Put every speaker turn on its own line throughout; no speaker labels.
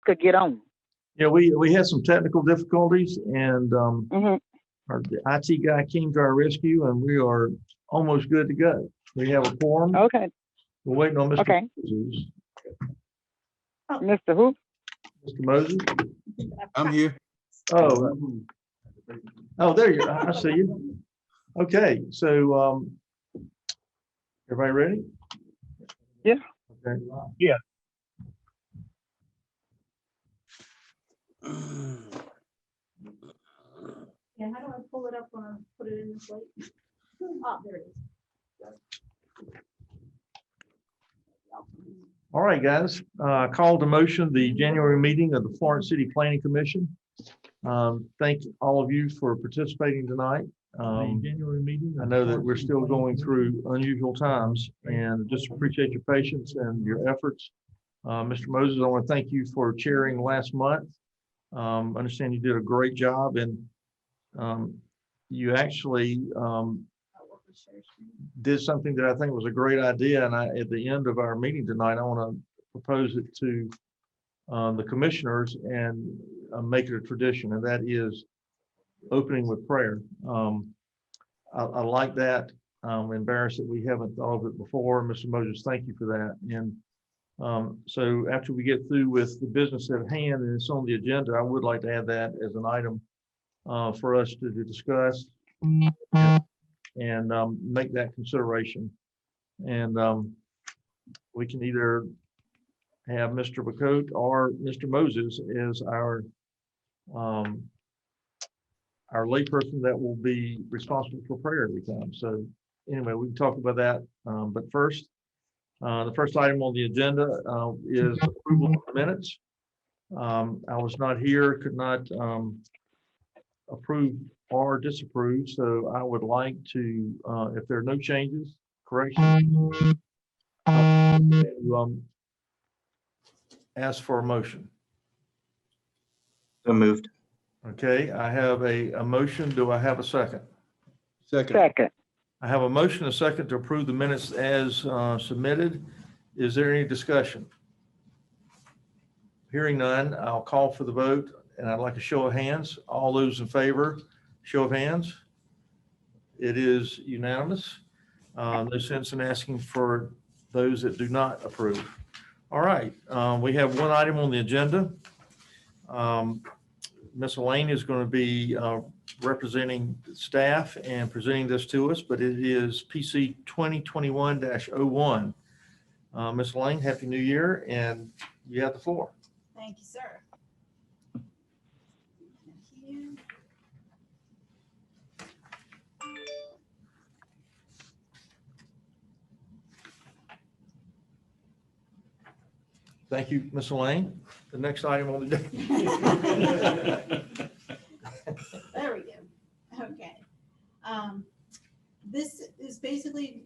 could get on.
Yeah, we had some technical difficulties, and
Mhm.
the IT guy came to our rescue, and we are almost good to go. We have a quorum.
Okay.
We're waiting on Mr.
Okay.
Moses.
Mr. Who?
Mr. Moses?
I'm here.
Oh, there you are. I see you. Okay, so everybody ready?
Yeah.
Okay.
Yeah.
Yeah, how do I pull it up when I put it in the plate? Oh, there it is.
All right, guys, call to motion the January meeting of the Florence City Planning Commission. Thank all of you for participating tonight. January meeting. I know that we're still going through unusual times, and just appreciate your patience and your efforts. Mr. Moses, I want to thank you for chairing last month. I understand you did a great job, and you actually did something that I think was a great idea. And at the end of our meeting tonight, I want to propose it to the commissioners and make it a tradition, and that is opening with prayer. I like that. I'm embarrassed that we haven't thought of it before. Mr. Moses, thank you for that. And so after we get through with the business at hand and it's on the agenda, I would like to add that as an item for us to discuss and make that consideration. And we can either have Mr. Bacote or Mr. Moses as our layperson that will be responsible for prayer every time. So anyway, we can talk about that. But first, the first item on the agenda is approval of the minutes. I was not here, could not approve or disapprove. So I would like to, if there are no changes, corrections, ask for a motion.
So moved.
Okay, I have a motion. Do I have a second?
Second.
I have a motion, a second to approve the minutes as submitted. Is there any discussion? Hearing none, I'll call for the vote, and I'd like a show of hands. All those in favor, show of hands. It is unanimous. No sense in asking for those that do not approve. All right, we have one item on the agenda. Ms. Elaine is going to be representing staff and presenting this to us, but it is PC 2021-01. Ms. Elaine, Happy New Year, and you have the floor.
Thank you, sir. Thank you.
Thank you, Ms. Elaine. The next item on the day.
There we go. Okay. This is basically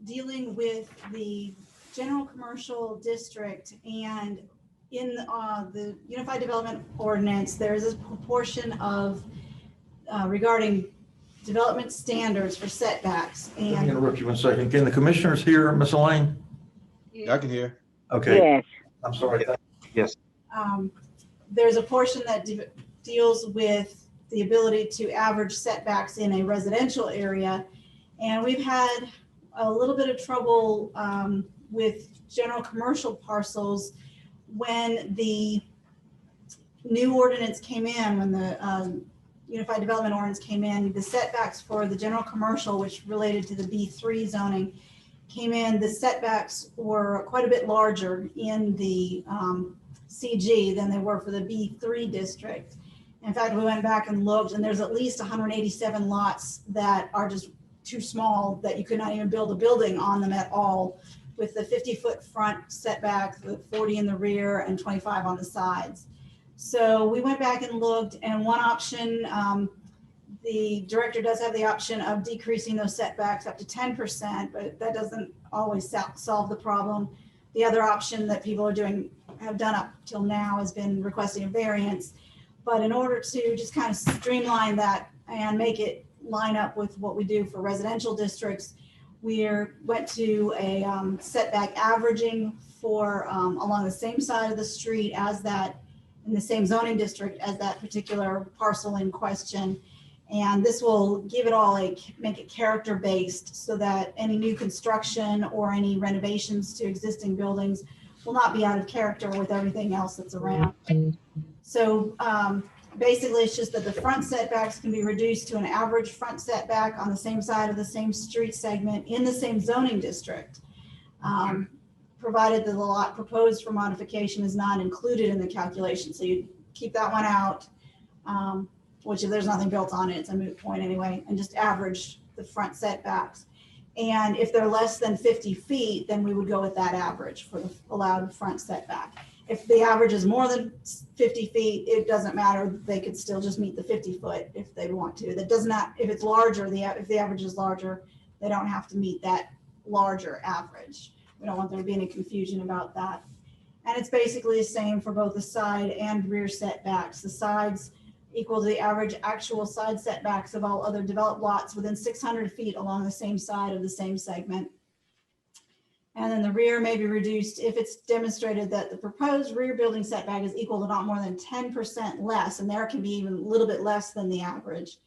dealing with the general commercial district, and in the Unified Development Ordinance, there is a portion of regarding development standards for setbacks.
Let me
And
interrupt you one second. Can the commissioners hear Ms. Elaine?
I can hear.
Okay,
Yes.
I'm sorry.
Yes.
there's a portion that deals with the ability to average setbacks in a residential area. And we've had a little bit of trouble with general commercial parcels when the new ordinance came in, when the Unified Development Ordinance came in, the setbacks for the general commercial, which related to the B3 zoning, came in, the setbacks were quite a bit larger in the CG than they were for the B3 district. In fact, we went back and looked, and there's at least 187 lots that are just too small that you could not even build a building on them at all, with the 50-foot front setback, the 40 in the rear, and 25 on the sides. So we went back and looked, and one option, the director does have the option of decreasing those setbacks up to 10%, but that doesn't always solve the problem. The other option that people have done up till now has been requesting a variance. But in order to just kind of streamline that and make it line up with what we do for residential districts, We went to a setback averaging for along the same side of the street as that, in the same zoning district as that particular parcel in question. And this will give it all make it character based so that any new construction or any renovations to existing buildings will not be out of character with everything else that's around. So basically it's just that the front setbacks can be reduced to an average front setback on the same side of the same street segment in the same zoning district, provided that the lot proposed for modification is not included in the calculation. So you keep that one out, which if there's nothing built on it, it's a moot point anyway, and just average the front setbacks. And if they're less than 50 feet, then we would go with that average for the allowed front setback. If the average is more than 50 feet, it doesn't matter. They could still just meet the 50 foot if they want to. That does not, if it's larger, if the average is larger, they don't have to meet that larger average. We don't want there to be any confusion about that. And it's basically the same for both the side and rear setbacks. The sides equal to the average actual side setbacks of all other developed lots within 600 feet along the same side of the same segment. And then the rear may be reduced if it's demonstrated that the proposed rear building setback is equal to not more than 10% less, and there can be even a little bit less than the average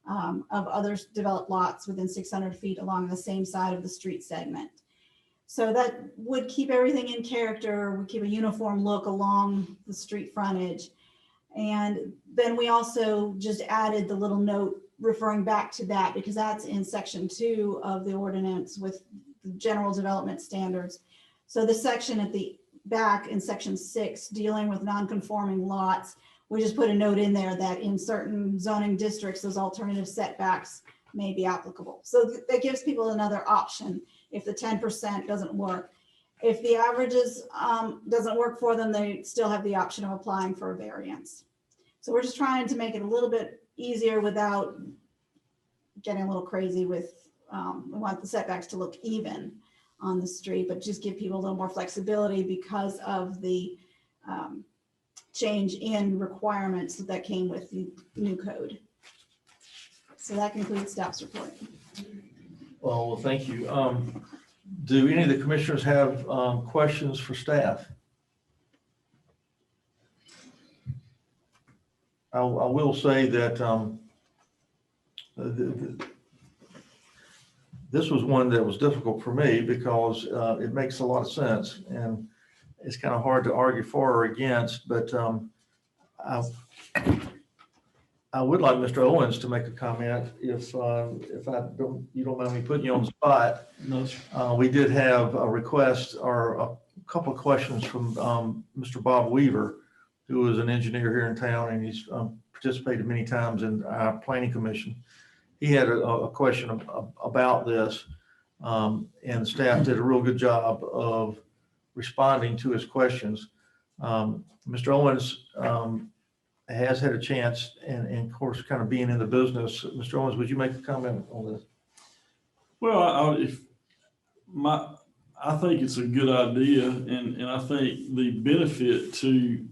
of other developed lots within 600 feet along the same side of the street segment. So that would keep everything in character, would keep a uniform look along the street frontage. And then we also just added the little note referring back to that, because that's in section 2 of the ordinance with the general development standards. So the section at the back in section 6 dealing with non-conforming lots, we just put a note in there that in certain zoning districts, those alternative setbacks may be applicable. So that gives people another option if the 10% doesn't work. If the averages doesn't work for them, they still have the option of applying for a variance. So we're just trying to make it a little bit easier without getting a little crazy with, we want the setbacks to look even on the street, but just give people a little more flexibility because of the change in requirements that came with the new code. So that concludes staff's report.
Well, thank you. Do any of the commissioners have questions for staff? I will say that this was one that was difficult for me because it makes a lot of sense and it's kind of hard to argue for or against, but I would like Mr. Owens to make a comment if you don't mind me putting you on the spot.
No, sir.
We did have a request or a couple of questions from Mr. Bob Weaver, who is an engineer here in town, and he's participated many times in our planning commission. He had a question about this, and staff did a real good job of responding to his questions. Mr. Owens has had a chance, and of course, kind of being in the business. Mr. Owens, would you make a comment on this?
Well, I think it's a good idea, and I think the benefit to,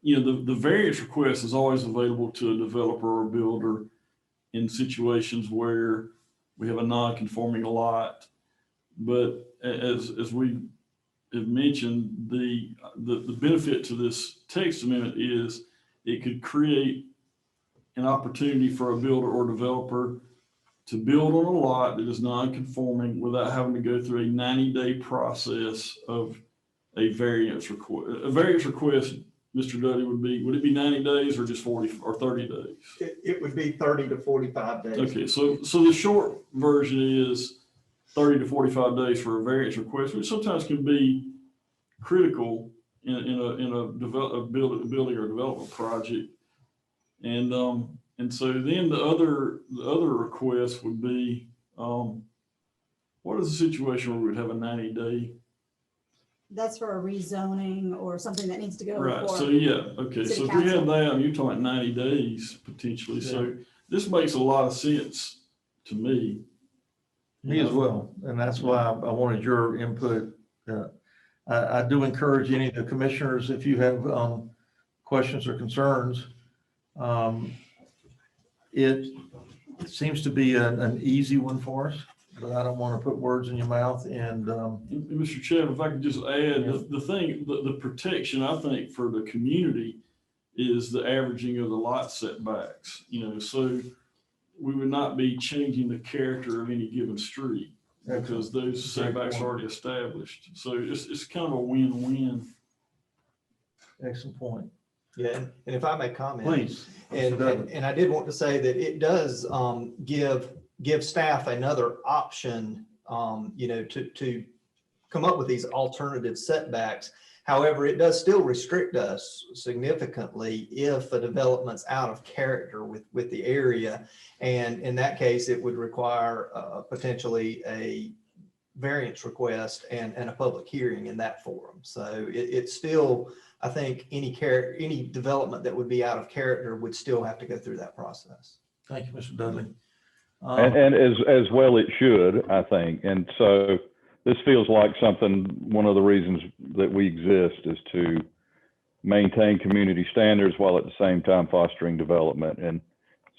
the variance request is always available to a developer or builder in situations where we have a non-conforming lot. But as we have mentioned, the benefit to this text amendment is it could create an opportunity for a builder or developer to build on a lot that is non-conforming without having to go through a 90-day process of a variance request. A variance request, Mr. Duddy, would it be 90 days or just 40 or 30 days?
It would be 30 to 45 days.
Okay, so the short version is 30 to 45 days for a variance request, which sometimes can be critical in a building or development project. And so then the other request would be, what is the situation where we would have a 90-day?
That's for a rezoning or something that needs to go
Right.
before.
So yeah. Okay.
City
So if
council.
we have that, you're talking 90 days potentially. Yeah. So this makes a lot of sense to me.
Me as well, and that's why I wanted your input. I do encourage any of the commissioners, if you have questions or concerns. It seems to be an easy one for us. but I don't want to put words in your mouth. And
And Mr. Chairman, if I could just add,
Yeah.
the thing, the protection, I think, for the community is the averaging of the lot setbacks, so we would not be changing the character of any given street because those setbacks are already established. So it's kind of a win-win.
excellent point.
Yeah, and if I may comment.
Please.
And,
Mr. Dudley.
and I did want to say that it does give staff another option, to come up with these alternative setbacks. However, it does still restrict us significantly if a development's out of character with the area. And in that case, it would require potentially a variance request and a public hearing in that forum. So it's still, I think any development that would be out of character would still have to go through that process.
Thank you, Mr. Dudley.
And as well it should, I think. And so this feels like something, one of the reasons that we exist is to maintain community standards while at the same time fostering development. And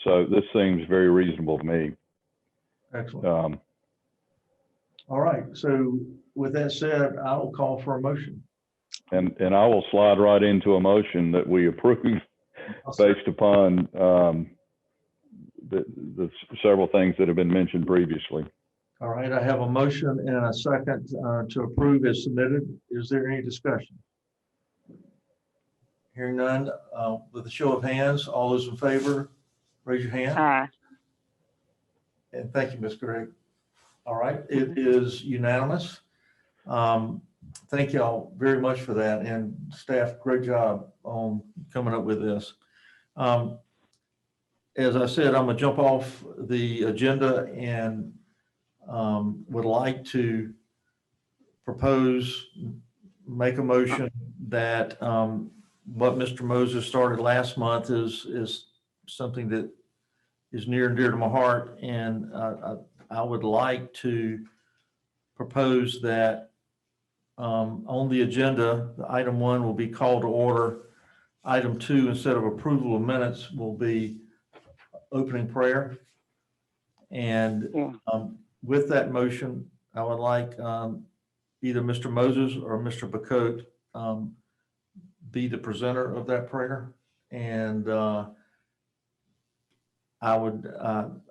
so this seems very reasonable to me.
Excellent. All right. So with that said, I will call for a motion.
And I will slide right into a motion that we approve based upon the several things that have been mentioned previously.
All right. I have a motion and a second to approve as submitted. Is there any discussion? Hearing none, with a show of hands, all those in favor, raise your hand.
Aye.
And thank you, Ms. Gregg. All right, it is unanimous. Thank you all very much for that, and staff, great job on coming up with this. As I said, I'm gonna jump off the agenda and would like to make a motion that what Mr. Moses started last month is something that is near and dear to my heart, and I would like to propose that on the agenda, the item 1 will be called to order. Item 2, instead of approval of minutes, will be opening prayer. And with that motion, I would like either Mr. Moses or Mr. Bacote be the presenter of that prayer. And I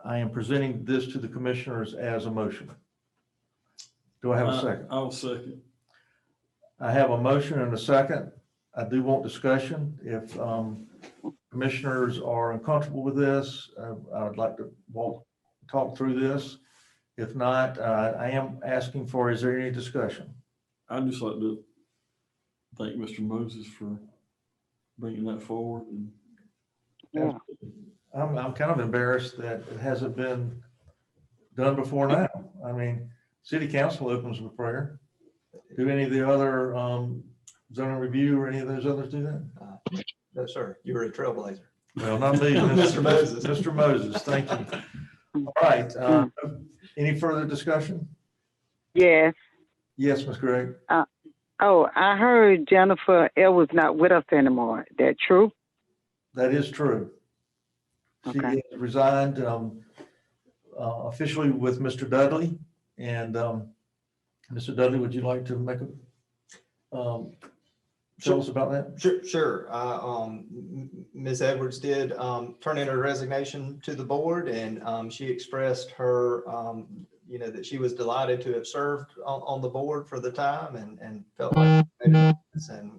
am presenting this to the commissioners as a motion. Do I have a second?
I'll second.
I have a motion and a second. I do want discussion. If commissioners are uncomfortable with this, I would like to talk through this. If not, I am asking for, is there any discussion?
I'd just like to thank Mr. Moses for bringing that forward.
Yeah.
I'm kind of embarrassed that it hasn't been done before now. I mean, city council opens with prayer. Do any of the other zoning review or any of those others do that?
No, sir, you were a trailblazer.
Well, not me,
Mr. Moses.
Mr. Moses, thank you. All right, any further discussion?
Yes.
Yes, Ms. Gregg.
Oh, I heard Jennifer Edwards not with us anymore. That true?
That is true. She
Okay.
has resigned officially with Mr. Dudley. And Mr. Dudley, would you like to make tell us about that?
Sure. Ms. Edwards did turn in her resignation to the board, and she expressed her, that she was delighted to have served on the board for the time and felt like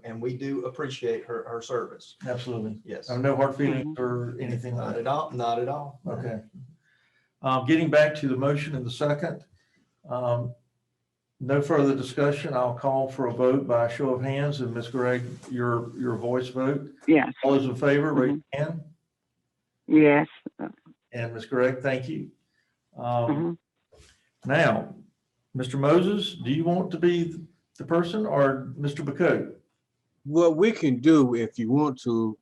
and we do appreciate her service.
Absolutely.
Yes.
No hard feelings or anything like
Not
that.
at all. Not at all.
Okay. Getting back to the motion in the second, no further discussion. I'll call for a vote by a show of hands, and Ms. Gregg, your voice vote.
Yes.
All those in favor, raise your hand.
Yes.
And Ms. Gregg, thank you.
Mhm.
Now, Mr. Moses, do you want to be the person or Mr. Bacote?
What we can do, if you want to,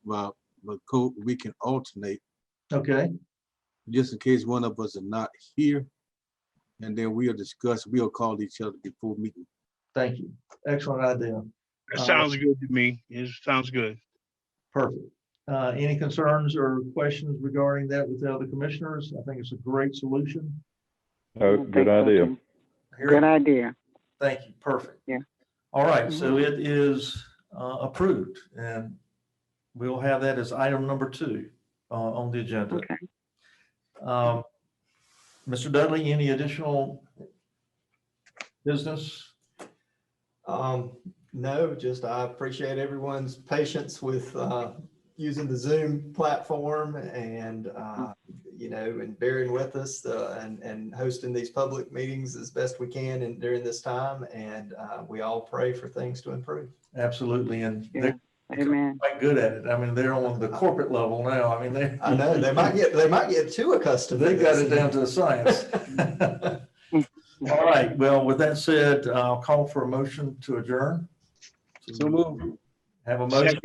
Coach, we can alternate
Okay,
just in case one of us are not here. And then we'll discuss, we'll call each other before meeting.
thank you. Excellent idea.
That sounds good to me. It sounds good.
Perfect. Any concerns or questions regarding that with the other commissioners? I think it's a great solution.
Oh, good idea.
Good idea.
Thank you. Perfect.
Yeah.
All right. So it is approved, and we'll have that as item number 2 on the agenda.
Okay.
Mr. Dudley, any additional business?
No, just I appreciate everyone's patience with using the Zoom platform and, and bearing with us and hosting these public meetings as best we can and during this time. And we all pray for things to improve.
Absolutely. And
Yeah.
they're
Amen.
quite good at it. I mean, they're on the corporate level now. I mean,
I know they might get too accustomed.
they
to
got
this.
it down to a science. All right. Well, with that said, I'll call for a motion to adjourn.
So move.
Have a motion.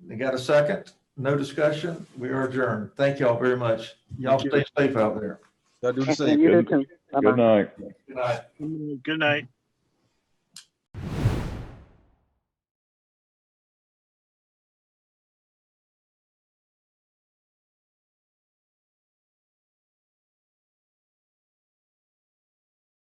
You got a second? No discussion. We are adjourned. Thank y'all very much. Y'all stay safe out there.
Y'all do the same.
You do too. Bye-bye.
Good night.
Good night.
Good night.